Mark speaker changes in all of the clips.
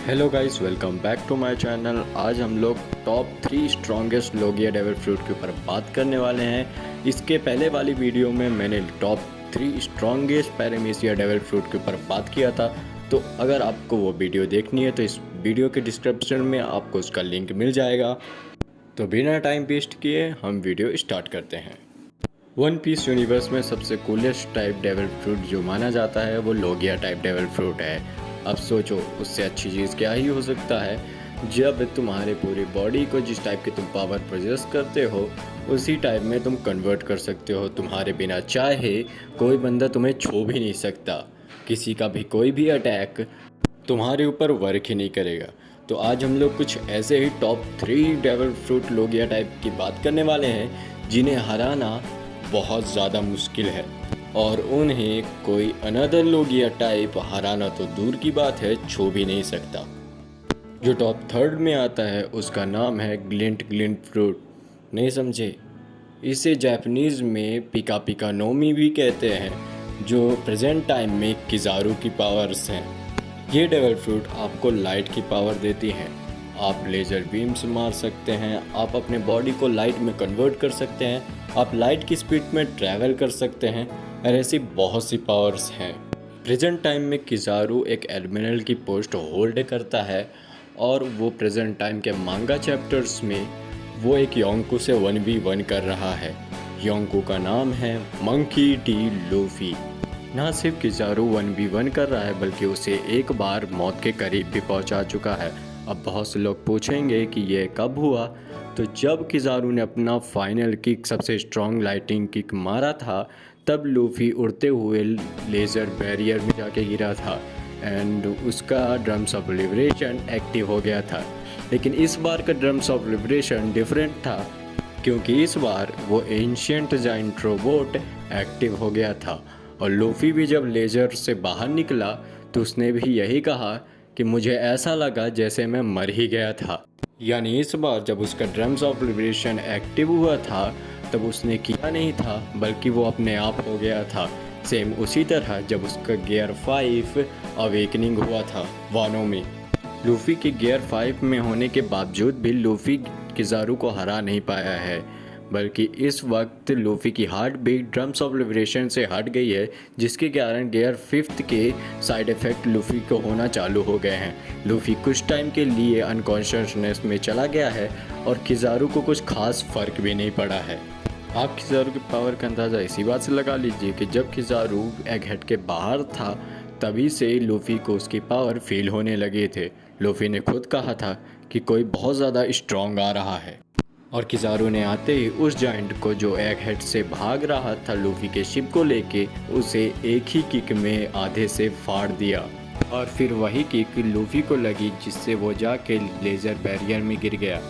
Speaker 1: Hello guys, welcome back to my channel. आज हम लोग top 3 strongest logia devil fruit के ऊपर बात करने वाले हैं। इसके पहले वाली वीडियो में मैंने टॉप 3 स्ट्रॉन्गेस्ट पैरामीशिया डेविल फ्रूट के ऊपर बात किया था, तो अगर आपको वो वीडियो देखनी है तो इस वीडियो के डिस्क्रिप्शन में आपको उसका लिंक मिल जाएगा। तो बिना टाइम वेस्ट किए हम वीडियो स्टार्ट करते हैं। वन पीस यूनिवर्स में सबसे कूलेस्ट टाइप डेविल फ्रूट जो माना जाता है वो लोगिया टाइप डेविल फ्रूट है। अब सोचो, उससे अच्छी चीज़ क्या ही हो सकता है। जब तुम्हारे पूरी बॉडी को जिस टाइप की तुम पावर प्रोजेस करते हो उसी टाइप में तुम कन्वर्ट कर सकते हो। तुम्हारे बिना चाहे कोई बंदा तुम्हें छू भी नहीं सकता। किसी का भी कोई भी अटैक तुम्हारे ऊपर वर्क ही नहीं करेगा। तो आज हम लोग कुछ ऐसे ही top 3 devil fruit logia type की बात करने वाले हैं जिन्हें हराना बहुत ज़्यादा मुश्किल है, और उन्हें कोई अनदर लोगिया टाइप हराना तो दूर की बात है, छू भी नहीं सकता। जो टॉप 3 में आता है उसका नाम है ग्लिंट ग्लिंट फ्रूट। नहीं समझे? इसे जापानीज़ में पिका पिका नोमी भी कहते हैं, जो प्रेजेंट टाइम में किजारू की पावर्स हैं। ये डेविल फ्रूट आपको लाइट की पावर देती है। आप लेज़र बीम्स मार सकते हैं, आप अपने बॉडी को लाइट में कन्वर्ट कर सकते हैं, आप लाइट की स्पीड में ट्रैवल कर सकते हैं, और ऐसी बहुत सी पावर्स हैं। प्रेजेंट टाइम में किजारू एक एडमिरल की पोस्ट होल्ड करता है, और वो प्रेजेंट टाइम के मांगा चैप्टर्स में वो एक योंकू से 1v1 कर रहा है। योंकू का नाम है मंकी डी लूफी। ना सिर्फ किजारू 1v1 कर रहा है बल्कि उसे एक बार मौत के करीब भी पहुंचा चुका है। अब बहुत से लोग पूछेंगे कि ये कब हुआ, तो जब किजारू ने अपना फाइनल किक, सबसे स्ट्रॉन्ग लाइटिंग किक मारा था, तब लूफी उड़ते हुए लेज़र बैरियर में जाके गिरा था एंड उसका ड्रम्स ऑफ लिबरेशन एक्टिव हो गया था। लेकिन इस बार का ड्रम्स ऑफ लिबरेशन डिफरेंट था, क्योंकि इस बार वो एंशिएंट जायंट रोबोट एक्टिव हो गया था। और लूफी भी जब लेज़र से बाहर निकला तो उसने भी यही कहा कि मुझे ऐसा लगा जैसे मैं मर ही गया था। यानी इस बार जब उसका ड्रम्स ऑफ लिबरेशन एक्टिव हुआ था तब उसने किया नहीं था बल्कि वो अपने आप हो गया था। सेम उसी तरह जब उसका गियर 5 अवेकनिंग हुआ था वानो में। लूफी के गियर 5 में होने के बावजूद भी लूफी किजारू को हरा नहीं पाया है, बल्कि इस वक्त लूफी की heart beat drums of liberation से हट गई है, जिसके कारण गियर 5 के साइड इफ़ेक्ट लूफी को होना चालू हो गए हैं। लूफी कुछ टाइम के लिए अनकॉन्शियसनेस में चला गया है और किजारू को कुछ खास फर्क भी नहीं पड़ा है। आप किजारू की पावर का अंदाज़ा इसी बात से लगा लीजिए कि जब किजारू एग हेड के बाहर था तभी से लूफी को उसकी पावर फील होने लगे थे। लूफी ने खुद कहा था कि कोई बहुत ज़्यादा स्ट्रॉन्ग आ रहा है, और किजारू ने आते ही उस जायंट को जो एग हेड से भाग रहा था लूफी के शिप को लेके, उसे एक ही किक में आधे से फाड़ दिया, और फिर वही किक लूफी को लगी जिससे वो जाके लेज़र बैरियर में गिर गया।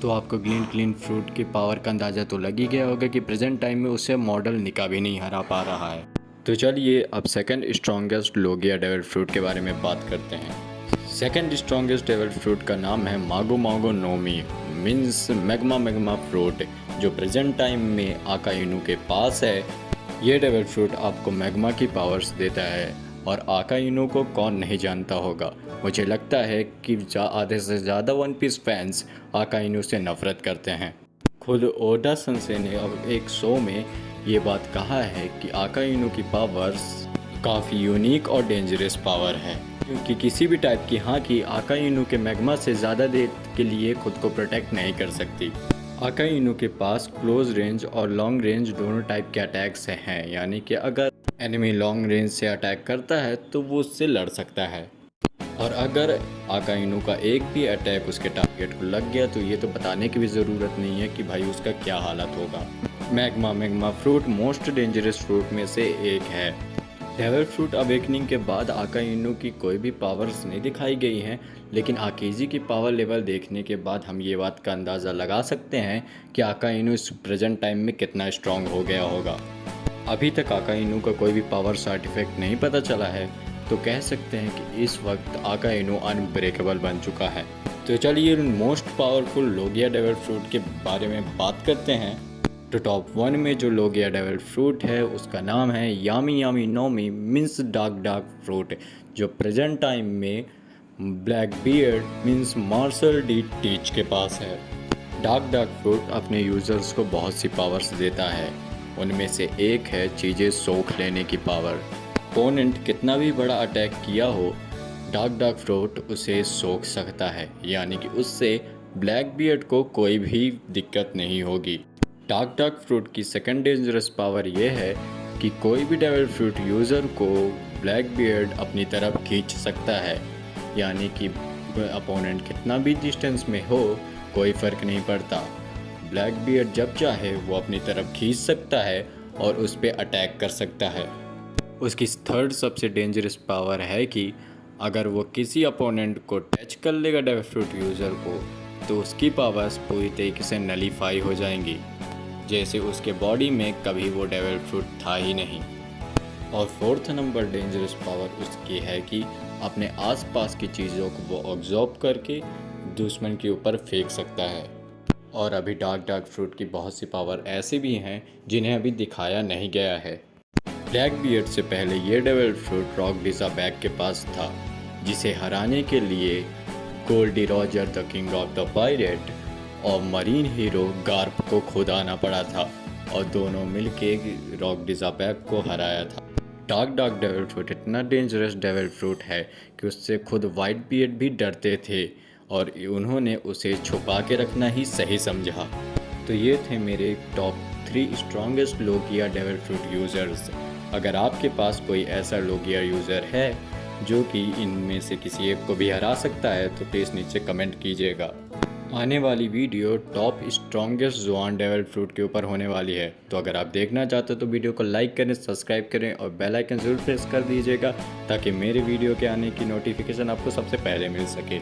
Speaker 1: तो आपको ग्लिंट ग्लिंट फ्रूट की पावर का अंदाज़ा तो लग ही गया होगा कि प्रेजेंट टाइम में उसे मॉडल निका भी नहीं हरा पा रहा है। तो चलिए अब second strongest logia devil fruit के बारे में बात करते हैं। सेकंड स्ट्रॉन्गेस्ट डेविल फ्रूट का नाम है मागो मागो Nomi, means magma magma fruit, जो प्रेजेंट टाइम में आका इनू के पास है। ये डेविल फ्रूट आपको मैग्मा की पावर्स देता है, और आका इनू को कौन नहीं जानता होगा। मुझे लगता है कि आधे से ज़्यादा वन पीस फैंस आका इनू से नफरत करते हैं। खुद ओडा सन्से ने अब एक शो में ये बात कहा है कि आका इनू की पावर्स काफ़ी यूनिक और डेंजरस पावर है, क्योंकि किसी भी टाइप की हाँ की आका इनू के मैग्मा से ज़्यादा देर के लिए खुद को प्रोटेक्ट नहीं कर सकती। आका इनू के पास क्लोज रेंज और लॉन्ग रेंज दोनों टाइप के अटैक्स हैं, यानी कि अगर एनिमी लॉन्ग रेंज से अटैक करता है तो वो उससे लड़ सकता है, और अगर आका इनू का एक भी अटैक उसके टारगेट को लग गया तो ये तो बताने की भी ज़रूरत नहीं है कि भाई उसका क्या हालत होगा। Magma magma fruit most dangerous fruit में से एक है। डेविल फ्रूट अवेकनिंग के बाद आका इनू की कोई भी पावर्स नहीं दिखाई गई हैं, लेकिन आकेजी की पावर लेवल देखने के बाद हम ये बात का अंदाज़ा लगा सकते हैं कि आका इनू इस प्रेजेंट टाइम में कितना स्ट्रॉन्ग हो गया होगा। अभी तक आका इनू का कोई भी पावर साइड इफेक्ट नहीं पता चला है, तो कह सकते हैं कि इस वक्त आका इनू अनब्रेकेबल बन चुका है। तो चलिए most powerful Logia devil fruit के बारे में बात करते हैं। तो टॉप 1 में जो लोगिया डेविल फ्रूट है उसका नाम है Yami Yami Nomi, means dark dark fruit, जो प्रेजेंट टाइम में black beard means Marshall D Teach के पास है। डार्क फ्रूट अपने यूज़र्स को बहुत सी पावर्स देता है। उनमें से एक है चीज़ें सोख लेने की पावर। ओपोनेंट कितना भी बड़ा अटैक किया हो, डार्क फ्रूट उसे सोख सकता है, यानी कि उससे ब्लैक बियर्ड को कोई भी दिक्कत नहीं होगी। डार्क फ्रूट की सेकंड डेंजरस पावर यह है कि कोई भी डेविल फ्रूट यूज़र को ब्लैक बियर्ड अपनी तरफ खींच सकता है, यानी कि अपोनेंट कितना भी डिस्टेंस में हो कोई फ़र्क नहीं पड़ता। ब्लैक बियर्ड जब चाहे वो अपनी तरफ खींच सकता है और उस पर अटैक कर सकता है। उसकी थर्ड सबसे डेंजरस पावर है कि अगर वो किसी अपोनेंट को टच कर लेगा डेविल फ्रूट यूज़र को, तो उसकी पावर्स पूरी तरीके से नलीफाई हो जाएंगी, जैसे उसके बॉडी में कभी वो डेविल फ्रूट था ही नहीं। और फोर्थ नंबर डेंजरस पावर उसकी है कि अपने आसपास की चीज़ों को वो ऑब्जॉर्ब करके दुश्मन के ऊपर फेंक सकता है। और अभी डार्क फ्रूट की बहुत सी पावर ऐसे भी हैं जिन्हें अभी दिखाया नहीं गया है। ब्लैक बियर्ड से पहले ये डेविल फ्रूट रॉक डिज़ाबैग के पास था, जिसे हराने के लिए Gol D Roger the king of the pirate और मरीन हीरो गार्प को खुद आना पड़ा था, और दोनों मिलके रॉक डिज़ाबैग को हराया था। डार्क डेविल फ्रूट इतना डेंजरस डेविल फ्रूट है कि उससे खुद वाइट बियर्ड भी डरते थे, और उन्होंने उसे छुपा के रखना ही सही समझा। तो ये थे मेरे top 3 strongest logia devil fruit users. अगर आपके पास कोई ऐसा लोगिया यूज़र है जो कि इनमें से किसी एक को भी हरा सकता है, तो प्लीज़ नीचे कमेंट कीजिएगा। आने वाली वीडियो टॉप स्ट्रॉन्गेस्ट ज़ुआन डेविल फ्रूट के ऊपर होने वाली है, तो अगर आप देखना चाहते हो तो वीडियो को लाइक करें, सब्सक्राइब करें और बेल आइकन ज़रूर प्रेस कर दीजिएगा, ताकि मेरे वीडियो के आने की नोटिफिकेशन आपको सबसे पहले मिल सके।